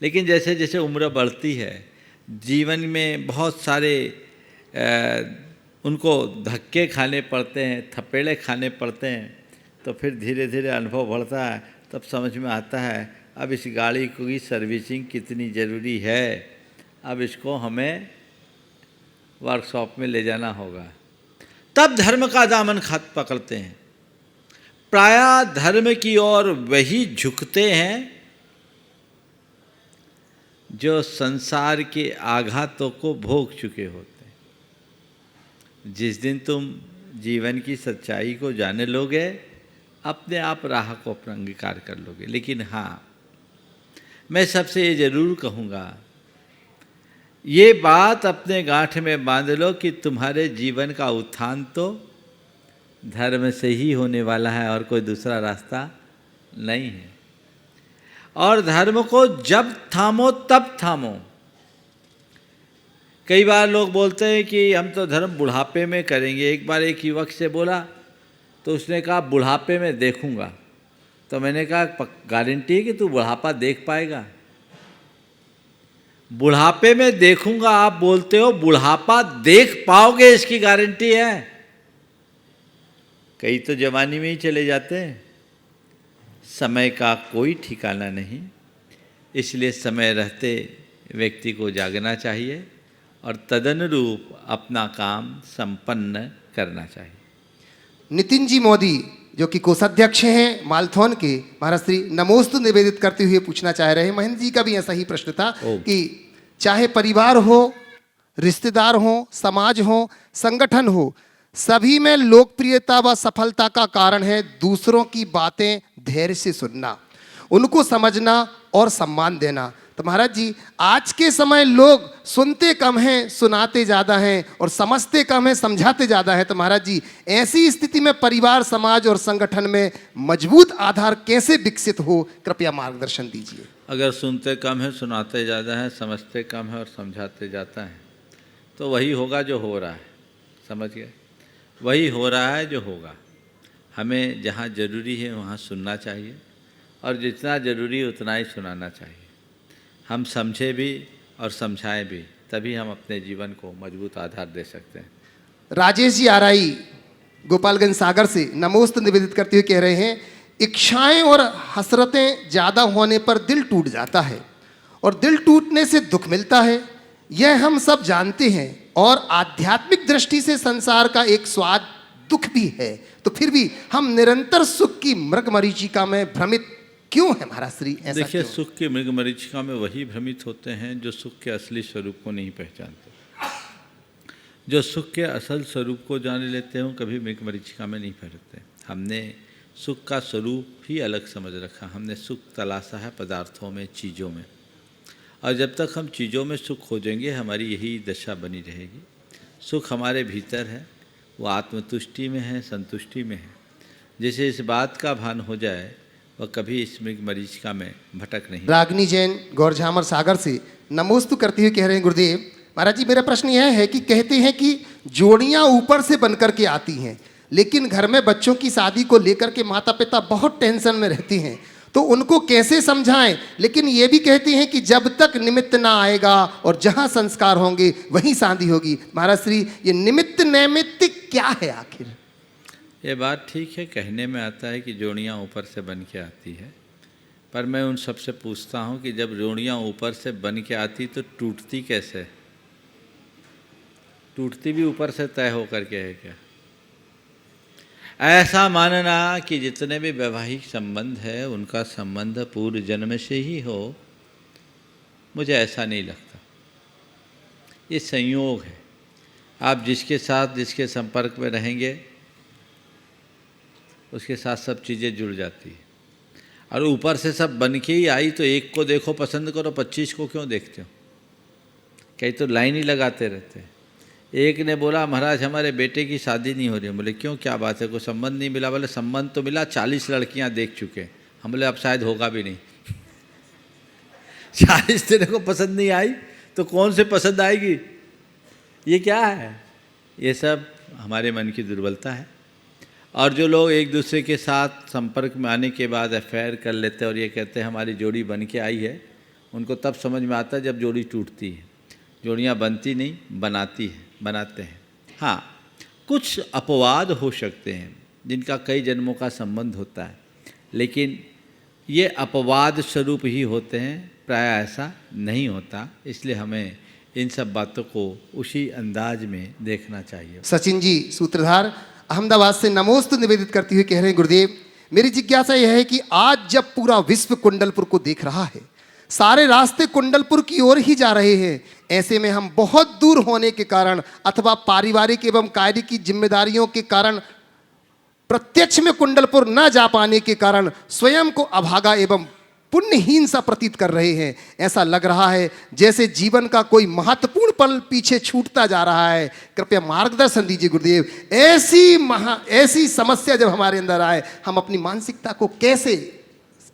लेकिन जैसे जैसे उम्र बढ़ती है, जीवन में बहुत सारे उनको धक्के खाने पड़ते हैं, थपेड़े खाने पड़ते हैं, तो फिर धीरे धीरे अनुभव बढ़ता है। तब समझ में आता है अब इस गाड़ी की सर्विसिंग कितनी ज़रूरी है, अब इसको हमें वर्कशॉप में ले जाना होगा। तब धर्म का दामन खात पकड़ते हैं। प्रायः धर्म की ओर वही झुकते हैं जो संसार के आघातों को भोग चुके होते हैं। जिस दिन तुम जीवन की सच्चाई को जाने लोगे, अपने आप राह को अंगीकार कर लोगे। लेकिन हाँ, मैं सबसे ये ज़रूर कहूँगा ये बात अपने गांठ में बांध लो कि तुम्हारे जीवन का उत्थान तो धर्म से ही होने वाला है और कोई दूसरा रास्ता नहीं है। और धर्म को जब थामो तब थामो। कई बार लोग बोलते हैं कि हम तो धर्म बुढ़ापे में करेंगे। एक बार एक युवक से बोला तो उसने कहा बुढ़ापे में देखूंगा। तो मैंने कहा गारंटी है कि तू बुढ़ापा देख पाएगा? बुढ़ापे में देखूंगा आप बोलते हो, बुढ़ापा देख पाओगे इसकी गारंटी है? कई तो जवानी में ही चले जाते हैं। समय का कोई ठिकाना नहीं, इसलिए समय रहते व्यक्ति को जागना चाहिए और तदनुरूप अपना काम संपन्न करना चाहिए। नितिन जी मोदी जो कि कोषाध्यक्ष हैं मालथौन के, महाराज श्री नमोस्तु निवेदित करते हुए पूछना चाह रहे हैं। महेंद्र जी का भी ऐसा ही प्रश्न था कि चाहे परिवार हो, रिश्तेदार हो, समाज हो, संगठन हो, सभी में लोकप्रियता व सफलता का कारण है दूसरों की बातें धैर्य से सुनना, उनको समझना और सम्मान देना। तो महाराज जी, आज के समय लोग सुनते कम हैं, सुनाते ज़्यादा हैं, और समझते कम हैं, समझाते ज़्यादा हैं। तो महाराज जी, ऐसी स्थिति में परिवार, समाज और संगठन में मजबूत आधार कैसे विकसित हो, कृपया मार्गदर्शन दीजिए। अगर सुनते कम है, सुनाते ज़्यादा है, समझते कम है और समझाते जाता है, तो वही होगा जो हो रहा है। समझ गए? वही हो रहा है जो होगा। हमें जहाँ ज़रूरी है वहाँ सुनना चाहिए और जितना ज़रूरी है उतना ही सुनाना चाहिए। हम समझे भी और समझाएं भी, तभी हम अपने जीवन को मजबूत आधार दे सकते हैं। राजेश जी आरआई गोपालगंज सागर से नमोस्तु निवेदित करते हुए कह रहे हैं, इच्छाएं और हसरतें ज़्यादा होने पर दिल टूट जाता है और दिल टूटने से दुख मिलता है, यह हम सब जानते हैं। और आध्यात्मिक दृष्टि से संसार का एक स्वाद दुख भी है, तो फिर भी हम निरंतर सुख की मृगमरीचिका में भ्रमित क्यों है महाराज श्री? ऐसा देखिए, सुख के मृगमरीचिका में वही भ्रमित होते हैं जो सुख के असली स्वरूप को नहीं पहचानते। जो सुख के असल स्वरूप को जान लेते हैं कभी मृगमरीचिका में नहीं फैलते। हमने सुख का स्वरूप ही अलग समझ रखा। हमने सुख तलाशा है पदार्थों में, चीज़ों में, और जब तक हम चीज़ों में सुख खोजेंगे हमारी यही दशा बनी रहेगी। सुख हमारे भीतर है, वो आत्मतुष्टि में है, संतुष्टि में है। जैसे इस बात का भान हो जाए वह कभी इस मरीचिका में भटक नहीं। रागनी जैन गौरझामर सागर से नमोस्तु करते हुए कह रहे हैं, गुरुदेव महाराज जी, मेरा प्रश्न यह है कि कहते हैं कि जोड़ियां ऊपर से बनकर के आती हैं, लेकिन घर में बच्चों की शादी को लेकर के माता पिता बहुत टेंशन में रहते हैं, तो उनको कैसे समझाएं? लेकिन ये भी कहते हैं कि जब तक निमित्त ना आएगा और जहां संस्कार होंगे वहीं शादी होगी। महाराज श्री, ये निमित्त नैमित्त क्या है आखिर? ये बात ठीक है, कहने में आता है कि जोड़ियाँ ऊपर से बन के आती है, पर मैं उन सबसे पूछता हूँ कि जब जोड़ियाँ ऊपर से बन के आती तो टूटती कैसे? टूटती भी ऊपर से तय होकर के है क्या? ऐसा मानना कि जितने भी वैवाहिक संबंध है उनका संबंध पूर्व जन्म से ही हो, मुझे ऐसा नहीं लगता। ये संयोग है। आप जिसके साथ जिसके संपर्क में रहेंगे उसके साथ सब चीज़ें जुड़ जाती है। और ऊपर से सब बन के ही आई तो एक को देखो पसंद करो, 25 को क्यों देखते हो? कई तो लाइन ही लगाते रहते हैं। एक ने बोला, महाराज हमारे बेटे की शादी नहीं हो रही। बोले क्यों, क्या बात है, कोई संबंध नहीं मिला? बोले संबंध तो मिला, 40 लड़कियां देख चुके। हम बोले अब शायद होगा भी नहीं। 40 तेरे को पसंद नहीं आई तो कौन से पसंद आएगी? ये क्या है? ये सब हमारे मन की दुर्बलता है। और जो लोग एक दूसरे के साथ संपर्क में आने के बाद अफेयर कर लेते हैं और ये कहते हैं हमारी जोड़ी बन के आई है, उनको तब समझ में आता है जब जोड़ी टूटती है। जोड़ियाँ बनती नहीं, बनाते हैं। हाँ, कुछ अपवाद हो सकते हैं जिनका कई जन्मों का संबंध होता है, लेकिन ये अपवाद स्वरूप ही होते हैं, प्राय ऐसा नहीं होता। इसलिए हमें इन सब बातों को उसी अंदाज में देखना चाहिए। सचिन जी सूत्रधार अहमदाबाद से नमोस्तु निवेदित करते हुए कह रहे हैं, गुरुदेव मेरी जिज्ञासा यह है कि आज जब पूरा विश्व कुंडलपुर को देख रहा है, सारे रास्ते कुंडलपुर की ओर ही जा रहे हैं, ऐसे में हम बहुत दूर होने के कारण अथवा पारिवारिक एवं कार्य की जिम्मेदारियों के कारण प्रत्यक्ष में कुंडलपुर न जा पाने के कारण स्वयं को अभागा एवं पुण्यहीन सा प्रतीत कर रहे हैं। ऐसा लग रहा है जैसे जीवन का कोई महत्वपूर्ण पल पीछे छूटता जा रहा है। कृपया मार्गदर्शन दीजिए गुरुदेव। ऐसी समस्या जब हमारे अंदर आए, हम अपनी मानसिकता को कैसे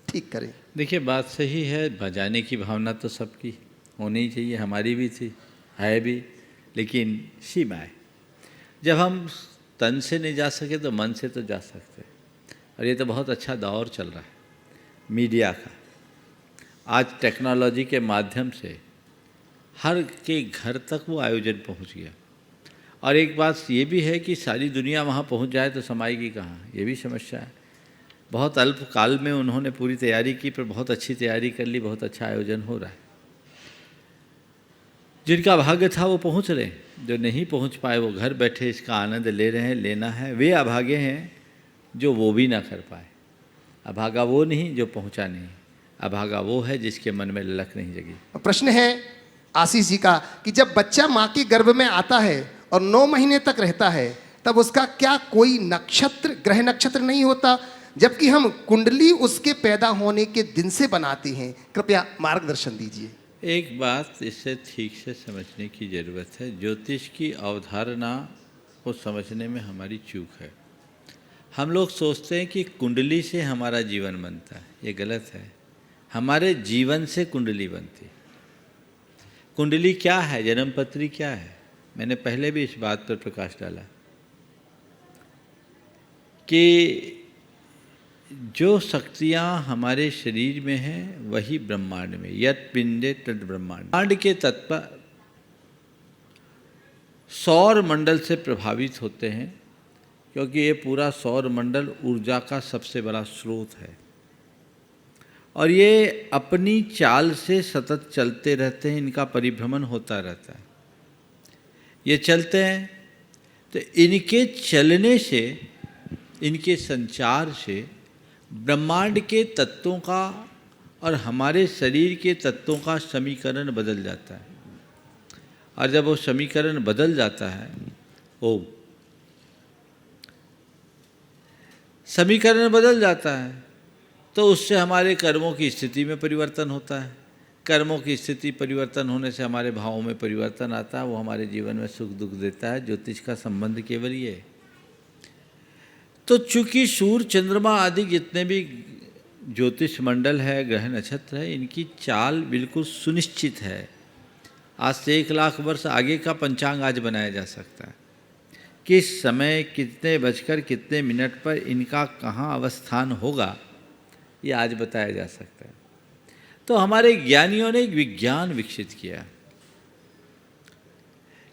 ठीक करें? देखिए, बात सही है, बजाने की भावना तो सबकी होनी ही चाहिए, हमारी भी थी, है भी, लेकिन सीमा है। जब हम तन से नहीं जा सके तो मन से तो जा सकते। और ये तो बहुत अच्छा दौर चल रहा है मीडिया का। आज टेक्नोलॉजी के माध्यम से हर के घर तक वो आयोजन पहुंच गया। और एक बात ये भी है कि सारी दुनिया वहाँ पहुंच जाए तो समाएगी कहाँ, ये भी समस्या है। बहुत अल्प काल में उन्होंने पूरी तैयारी की, पर बहुत अच्छी तैयारी कर ली, बहुत अच्छा आयोजन हो रहा है। जिनका भाग्य था वो पहुंच रहे, जो नहीं पहुंच पाए वो घर बैठे इसका आनंद ले रहे हैं, लेना है। वे अभागे हैं जो वो भी ना कर पाए। अभागा वो नहीं जो पहुंचा नहीं, अभागा वो है जिसके मन में ललक नहीं जगी। प्रश्न है आशीष जी का कि जब बच्चा माँ के गर्भ में आता है और 9 महीने तक रहता है, तब उसका क्या कोई नक्षत्र, ग्रह नक्षत्र नहीं होता, जबकि हम कुंडली उसके पैदा होने के दिन से बनाते हैं? कृपया मार्गदर्शन दीजिए। एक बात इससे ठीक से समझने की ज़रूरत है। ज्योतिष की अवधारणा को समझने में हमारी चूक है। हम लोग सोचते हैं कि कुंडली से हमारा जीवन बनता है, ये गलत है। हमारे जीवन से कुंडली बनती है। कुंडली क्या है, जन्मपत्री क्या है? मैंने पहले भी इस बात पर प्रकाश डाला कि जो शक्तियाँ हमारे शरीर में हैं वही ब्रह्मांड में, यत् पिंडे तद ब्रह्मांड। ब्रह्मांड के तत्व सौर मंडल से प्रभावित होते हैं, क्योंकि ये पूरा सौर मंडल ऊर्जा का सबसे बड़ा स्रोत है। और ये अपनी चाल से सतत चलते रहते हैं, इनका परिभ्रमण होता रहता है। ये चलते हैं तो इनके चलने से, इनके संचार से ब्रह्मांड के तत्वों का और हमारे शरीर के तत्वों का समीकरण बदल जाता है। और जब वो समीकरण बदल जाता है, वो समीकरण बदल जाता है तो उससे हमारे कर्मों की स्थिति में परिवर्तन होता है। कर्मों की स्थिति परिवर्तन होने से हमारे भावों में परिवर्तन आता है, वो हमारे जीवन में सुख दुख देता है। ज्योतिष का संबंध केवल ये है। तो चूंकि सूर्य, चंद्रमा आदि जितने भी ज्योतिष मंडल है, ग्रह नक्षत्र है, इनकी चाल बिल्कुल सुनिश्चित है। आज से 1 लाख वर्ष आगे का पंचांग आज बनाया जा सकता है। किस समय कितने बजकर कितने मिनट पर इनका कहाँ अवस्थान होगा, ये आज बताया जा सकता है। तो हमारे ज्ञानियों ने एक विज्ञान विकसित किया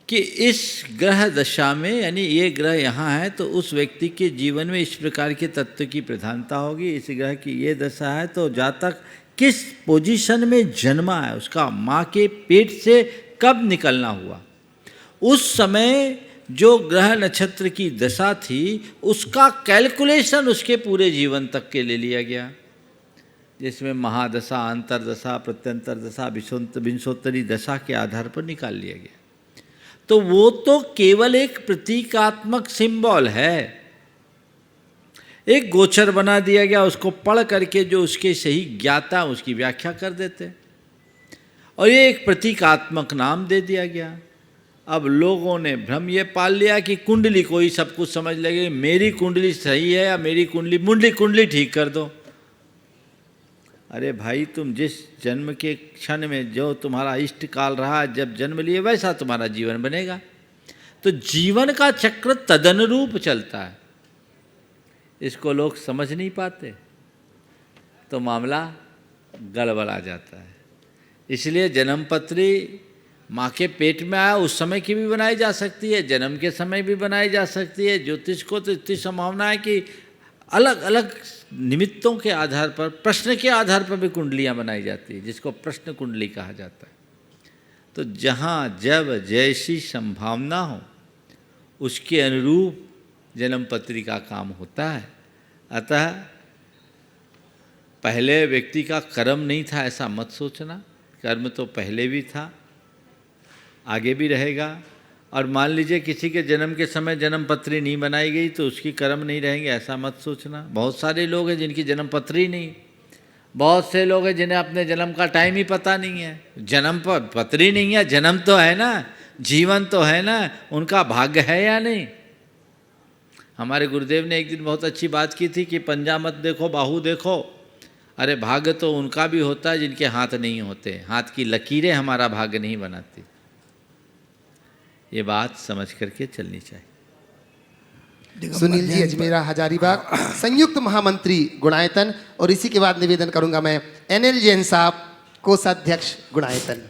कि इस ग्रह दशा में, यानी ये ग्रह यहाँ है तो उस व्यक्ति के जीवन में इस प्रकार के तत्व की प्रधानता होगी। इस ग्रह की ये दशा है तो जातक किस पोजीशन में जन्मा है, उसका माँ के पेट से कब निकलना हुआ, उस समय जो ग्रह नक्षत्र की दशा थी उसका कैलकुलेशन उसके पूरे जीवन तक के ले लिया गया, जिसमें महादशा, अंतरदशा, प्रत्यंतर दशा, विंशोत्तरी दशा के आधार पर निकाल लिया गया। तो वो तो केवल एक प्रतीकात्मक सिंबल है, एक गोचर बना दिया गया, उसको पढ़ करके जो उसके सही ज्ञाता उसकी व्याख्या कर देते, और ये एक प्रतीकात्मक नाम दे दिया गया। अब लोगों ने भ्रम ये पाल लिया कि कुंडली, कोई सब कुछ समझ लगे मेरी कुंडली सही है या मेरी कुंडली ठीक कर दो। अरे भाई, तुम जिस जन्म के क्षण में जो तुम्हारा इष्ट काल रहा, जब जन्म लिए वैसा तुम्हारा जीवन बनेगा। तो जीवन का चक्र तदनुरूप चलता है, इसको लोग समझ नहीं पाते तो मामला गड़बड़ा जाता है। इसलिए जन्मपत्री माँ के पेट में आया उस समय की भी बनाई जा सकती है, जन्म के समय भी बनाई जा सकती है। ज्योतिष को तो इतनी संभावना है कि अलग अलग निमित्तों के आधार पर, प्रश्न के आधार पर भी कुंडलियाँ बनाई जाती है, जिसको प्रश्न कुंडली कहा जाता है। तो जहाँ जब जैसी संभावना हो उसके अनुरूप जन्मपत्री का काम होता है। अतः पहले व्यक्ति का कर्म नहीं था ऐसा मत सोचना, कर्म तो पहले भी था, आगे भी रहेगा। और मान लीजिए किसी के जन्म के समय जन्मपत्री नहीं बनाई गई तो उसकी कर्म नहीं रहेंगे, ऐसा मत सोचना। बहुत सारे लोग हैं जिनकी जन्मपत्री नहीं, बहुत से लोग हैं जिन्हें अपने जन्म का टाइम ही पता नहीं है, जन्म पर पत्री नहीं है, जन्म तो है ना, जीवन तो है ना, उनका भाग्य है या नहीं। हमारे गुरुदेव ने एक दिन बहुत अच्छी बात की थी कि पंजा मत देखो बाहु देखो। अरे भाग्य तो उनका भी होता है जिनके हाथ नहीं होते, हाथ की लकीरें हमारा भाग्य नहीं बनाती। ये बात समझ करके चलनी चाहिए। सुनील जी अजमेरा हजारीबाग, संयुक्त महामंत्री गुणायतन, और इसी के बाद निवेदन करूंगा मैं एनएल जैन साहब, कोषाध्यक्ष गुणायतन।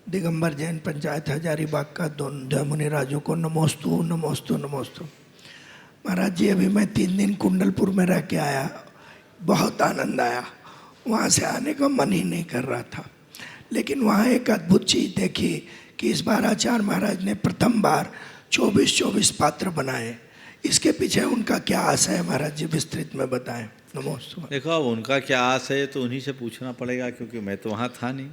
दिगंबर जैन पंचायत हजारीबाग का दोनों मुनि राजों को नमोस्तु नमोस्तु नमोस्तु। महाराज जी, अभी मैं 3 दिन कुंडलपुर में रह के आया, बहुत आनंद आया। वहाँ से आने का मन ही नहीं कर रहा था, लेकिन वहाँ एक अद्भुत चीज़ देखी कि इस बार आचार्य महाराज ने प्रथम बार 24 पात्र बनाए। इसके पीछे उनका क्या आशय है महाराज जी, विस्तृत में बताएं। नमोस्तु। देखो, अब उनका क्या आशय है तो उन्हीं से पूछना पड़ेगा, क्योंकि मैं तो वहाँ था नहीं।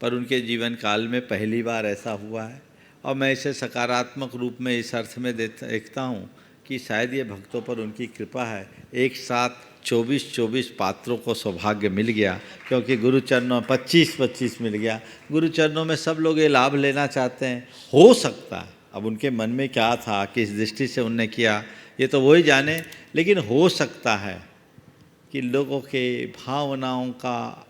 पर उनके जीवन काल में पहली बार ऐसा हुआ है, और मैं इसे सकारात्मक रूप में इस अर्थ में देखता हूँ कि शायद ये भक्तों पर उनकी कृपा है। एक साथ 24 पात्रों को सौभाग्य मिल गया, क्योंकि गुरु चरणों में 25 मिल गया। गुरु चरणों में सब लोग ये लाभ लेना चाहते हैं। हो सकता है, अब उनके मन में क्या था, किस दृष्टि से उनने किया, ये तो वही जाने, लेकिन हो सकता है कि लोगों के भावनाओं का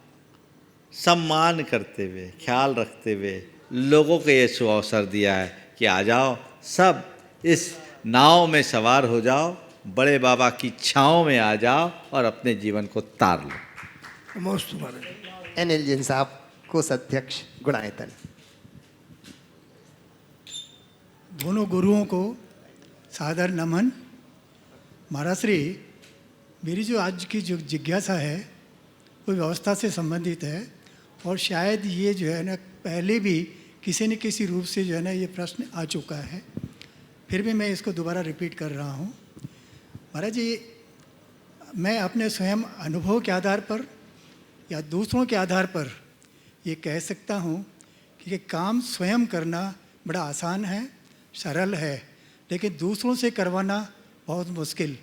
सम्मान करते हुए, ख्याल रखते हुए लोगों को ये सुअवसर दिया है कि आ जाओ, सब इस नाव में सवार हो जाओ, बड़े बाबा की छाँव में आ जाओ और अपने जीवन को तार लो। नमोस्तु महाराज। एनएल जैन साहब, कोषाध्यक्ष गुणायतन। दोनों गुरुओं को सादर नमन। महाराज श्री, मेरी जो आज की जो जिज्ञासा है वो व्यवस्था से संबंधित है, और शायद ये जो है ना पहले भी किसी न किसी रूप से जो है ना ये प्रश्न आ चुका है, फिर भी मैं इसको दोबारा रिपीट कर रहा हूँ। महाराज जी, मैं अपने स्वयं अनुभव के आधार पर या दूसरों के आधार पर ये कह सकता हूँ कि काम स्वयं करना बड़ा आसान है, सरल है, लेकिन दूसरों से करवाना बहुत मुश्किल।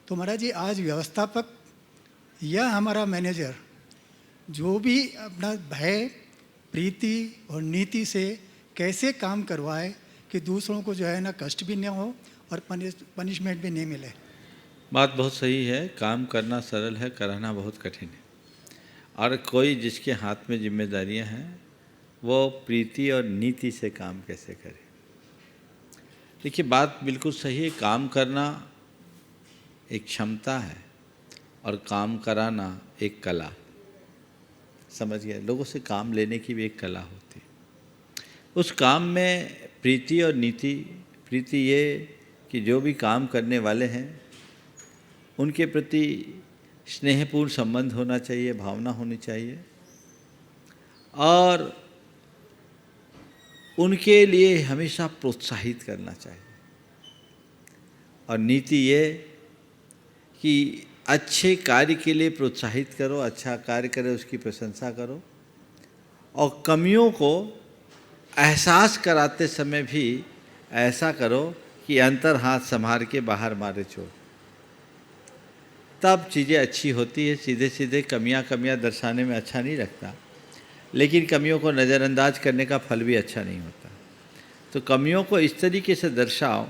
तो महाराज जी, आज व्यवस्थापक या हमारा मैनेजर जो भी अपना भय, प्रीति और नीति से कैसे काम करवाए कि दूसरों को जो है ना कष्ट भी न हो और पनिशमेंट भी नहीं मिले। बात बहुत सही है। काम करना सरल है, कराना बहुत कठिन है। और कोई जिसके हाथ में जिम्मेदारियां हैं वो प्रीति और नीति से काम कैसे करे। देखिए, बात बिल्कुल सही है। काम करना एक क्षमता है और काम कराना एक कला। समझ गए? लोगों से काम लेने की भी एक कला होती है। उस काम में प्रीति और नीति, प्रीति ये कि जो भी काम करने वाले हैं उनके प्रति स्नेहपूर्ण संबंध होना चाहिए, भावना होनी चाहिए, और उनके लिए हमेशा प्रोत्साहित करना चाहिए। और नीति ये कि अच्छे कार्य के लिए प्रोत्साहित करो, अच्छा कार्य करे उसकी प्रशंसा करो, और कमियों को एहसास कराते समय भी ऐसा करो कि अंतर हाथ संभाल के बाहर मारे चोर। तब चीज़ें अच्छी होती है। सीधे सीधे कमियां दर्शाने में अच्छा नहीं लगता, लेकिन कमियों को नज़रअंदाज करने का फल भी अच्छा नहीं होता। तो कमियों को इस तरीके से दर्शाओ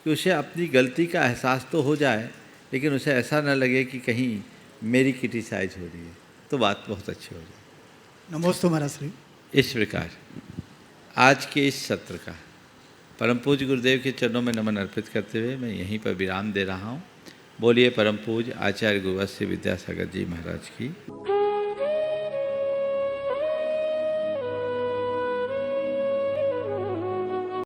कि उसे अपनी गलती का एहसास तो हो जाए, लेकिन उसे ऐसा न लगे कि कहीं मेरी क्रिटिसाइज हो रही है, तो बात बहुत अच्छी हो जाए। नमोस्तु महाराज श्री। इस प्रकार आज के इस सत्र का परम पूज्य गुरुदेव के चरणों में नमन अर्पित करते हुए मैं यहीं पर विराम दे रहा हूँ। बोलिए परम पूज्य आचार्य गुरुवत्स्य विद्यासागर जी महाराज की।